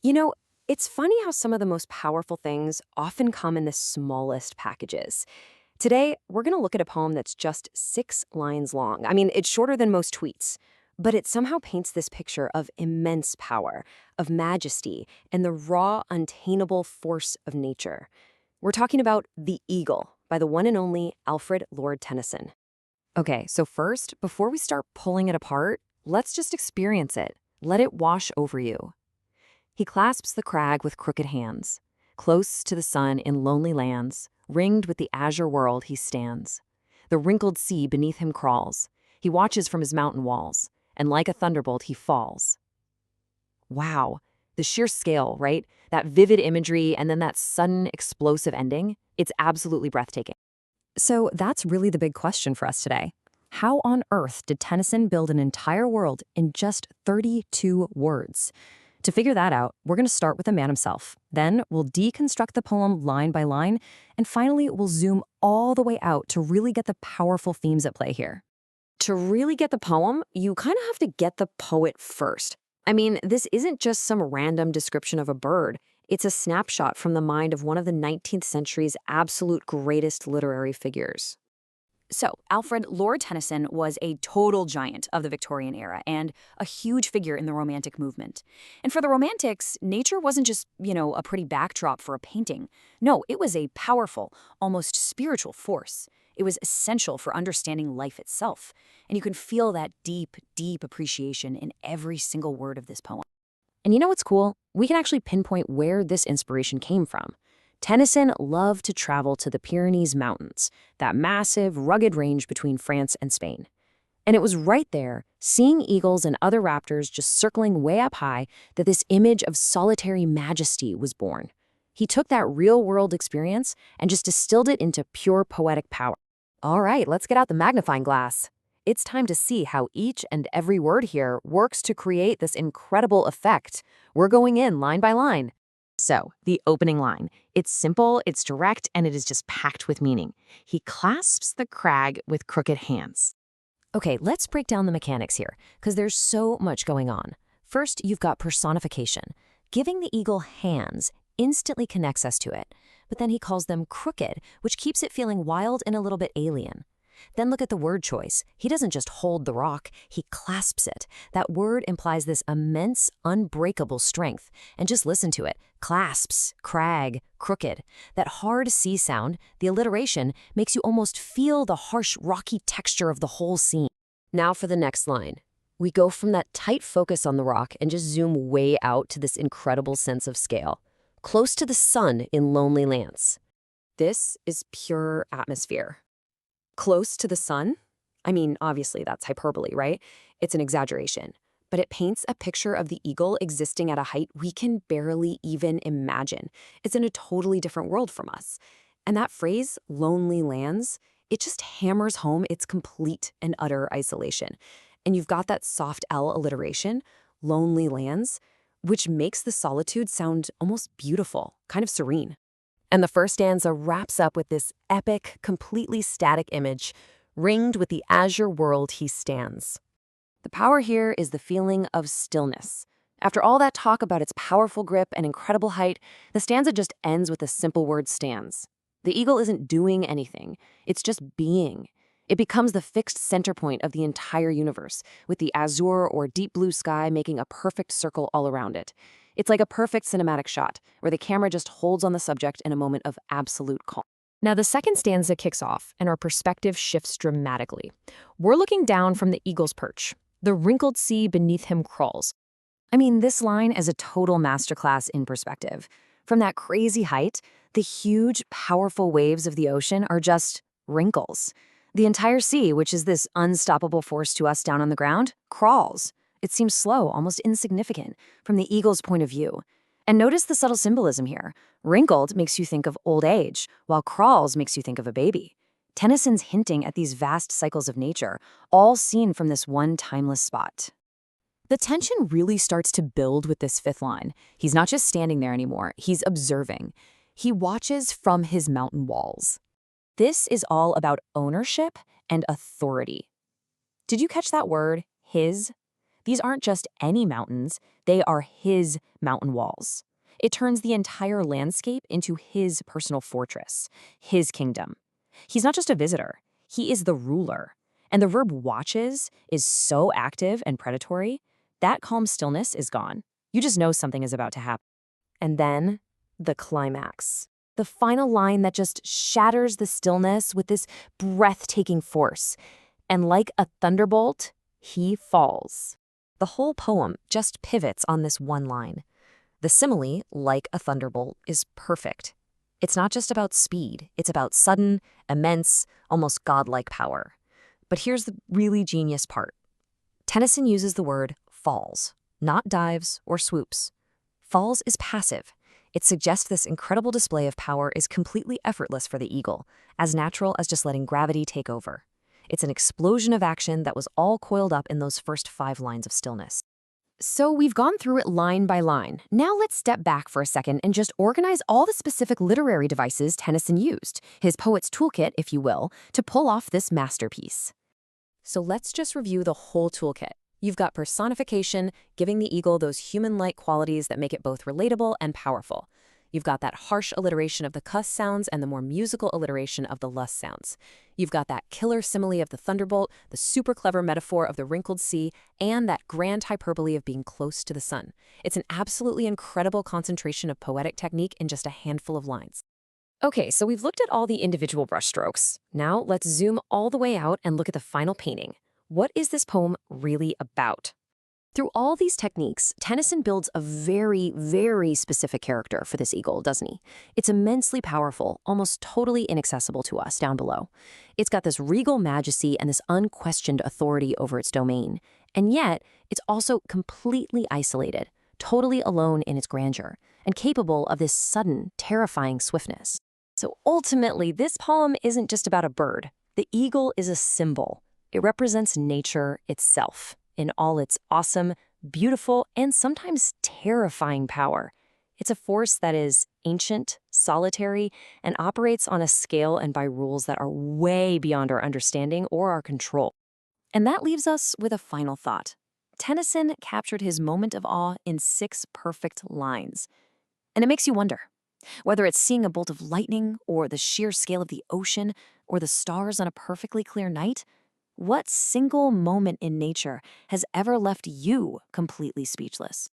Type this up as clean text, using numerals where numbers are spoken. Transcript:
You know, it's funny how some of the most powerful things often come in the smallest packages. Today, we're going to look at a poem that's just 6 lines long. I mean, it's shorter than most tweets, but it somehow paints this picture of immense power, of majesty, and the raw, untameable force of nature. We're talking about The Eagle by the one and only Alfred Lord Tennyson. Okay, so first, before we start pulling it apart, let's just experience it. Let it wash over you. He clasps the crag with crooked hands. Close to the sun in lonely lands, ringed with the azure world he stands. The wrinkled sea beneath him crawls. He watches from his mountain walls, and like a thunderbolt he falls. Wow, the sheer scale, right? That vivid imagery and then that sudden explosive ending, it's absolutely breathtaking. So that's really the big question for us today. How on earth did Tennyson build an entire world in just 32 words? To figure that out, we're going to start with the man himself. Then we'll deconstruct the poem line by line, and finally we'll zoom all the way out to really get the powerful themes at play here. To really get the poem, you kind of have to get the poet first. I mean, this isn't just some random description of a bird. It's a snapshot from the mind of one of the 19th century's absolute greatest literary figures. So, Alfred Lord Tennyson was a total giant of the Victorian era and a huge figure in the Romantic movement. And for the Romantics, nature wasn't just, a pretty backdrop for a painting. No, it was a powerful, almost spiritual force. It was essential for understanding life itself. And you can feel that deep, deep appreciation in every single word of this poem. And you know what's cool? We can actually pinpoint where this inspiration came from. Tennyson loved to travel to the Pyrenees Mountains, that massive, rugged range between France and Spain. And it was right there, seeing eagles and other raptors just circling way up high, that this image of solitary majesty was born. He took that real-world experience and just distilled it into pure poetic power. All right, let's get out the magnifying glass. It's time to see how each and every word here works to create this incredible effect. We're going in line by line. So, the opening line. It's simple, it's direct, and it is just packed with meaning. He clasps the crag with crooked hands. Okay, let's break down the mechanics here, because there's so much going on. First, you've got personification. Giving the eagle hands instantly connects us to it, but then he calls them crooked, which keeps it feeling wild and a little bit alien. Then look at the word choice. He doesn't just hold the rock, he clasps it. That word implies this immense, unbreakable strength. And just listen to it. Clasps, crag, crooked. That hard C sound, the alliteration, makes you almost feel the harsh, rocky texture of the whole scene. Now for the next line. We go from that tight focus on the rock and just zoom way out to this incredible sense of scale. Close to the sun in lonely lands. This is pure atmosphere. Close to the sun? I mean, obviously that's hyperbole, right? It's an exaggeration. But it paints a picture of the eagle existing at a height we can barely even imagine. It's in a totally different world from us. And that phrase, lonely lands, it just hammers home its complete and utter isolation. And you've got that soft L alliteration, lonely lands, which makes the solitude sound almost beautiful, kind of serene. And the first stanza wraps up with this epic, completely static image, ringed with the azure world he stands. The power here is the feeling of stillness. After all that talk about its powerful grip and incredible height, the stanza just ends with the simple word stands. The eagle isn't doing anything, it's just being. It becomes the fixed center point of the entire universe, with the azure or deep blue sky making a perfect circle all around it. It's like a perfect cinematic shot, where the camera just holds on the subject in a moment of absolute calm. Now, the second stanza kicks off, and our perspective shifts dramatically. We're looking down from the eagle's perch. The wrinkled sea beneath him crawls. I mean, this line is a total masterclass in perspective. From that crazy height, the huge, powerful waves of the ocean are just wrinkles. The entire sea, which is this unstoppable force to us down on the ground, crawls. It seems slow, almost insignificant, from the eagle's point of view. And notice the subtle symbolism here. Wrinkled makes you think of old age, while crawls makes you think of a baby. Tennyson's hinting at these vast cycles of nature, all seen from this one timeless spot. The tension really starts to build with this fifth line. He's not just standing there anymore, he's observing. He watches from his mountain walls. This is all about ownership and authority. Did you catch that word, his? These aren't just any mountains, They are his mountain walls. It turns the entire landscape into his personal fortress, his kingdom. He's not just a visitor, he is the ruler. And the verb watches is so active and predatory, that calm stillness is gone. You just know something is about to happen. And then the climax. The final line that just shatters the stillness with this breathtaking force. And like a thunderbolt, he falls. The whole poem just pivots on this one line. The simile, like a thunderbolt, is perfect. It's not just about speed, it's about sudden, immense, almost godlike power. But here's the really genius part. Tennyson uses the word falls, not dives or swoops. Falls is passive. It suggests this incredible display of power is completely effortless for the eagle, as natural as just letting gravity take over. It's an explosion of action that was all coiled up in those first 5 lines of stillness. So we've gone through it line by line. Now let's step back for a second and just organize all the specific literary devices Tennyson used, his poet's toolkit, if you will, to pull off this masterpiece. So let's just review the whole toolkit. You've got personification, giving the eagle those human-like qualities that make it both relatable and powerful. You've got that harsh alliteration of the cuss sounds and the more musical alliteration of the lust sounds. You've got that killer simile of the thunderbolt, the super clever metaphor of the wrinkled sea, and that grand hyperbole of being close to the sun. It's an absolutely incredible concentration of poetic technique in just a handful of lines. Okay, so we've looked at all the individual brushstrokes. Now let's zoom all the way out and look at the final painting. What is this poem really about? Through all these techniques, Tennyson builds a very, very specific character for this eagle, doesn't he? It's immensely powerful, almost totally inaccessible to us down below. It's got this regal majesty and this unquestioned authority over its domain. And yet, it's also completely isolated, totally alone in its grandeur, and capable of this sudden, terrifying swiftness. So ultimately, this poem isn't just about a bird. The eagle is a symbol. It represents nature itself in all its awesome, beautiful, and sometimes terrifying power. It's a force that is ancient, solitary, and operates on a scale and by rules that are way beyond our understanding or our control. And that leaves us with a final thought. Tennyson captured his moment of awe in 6 perfect lines. And it makes you wonder, whether it's seeing a bolt of lightning, or the sheer scale of the ocean, or the stars on a perfectly clear night, what single moment in nature has ever left you completely speechless?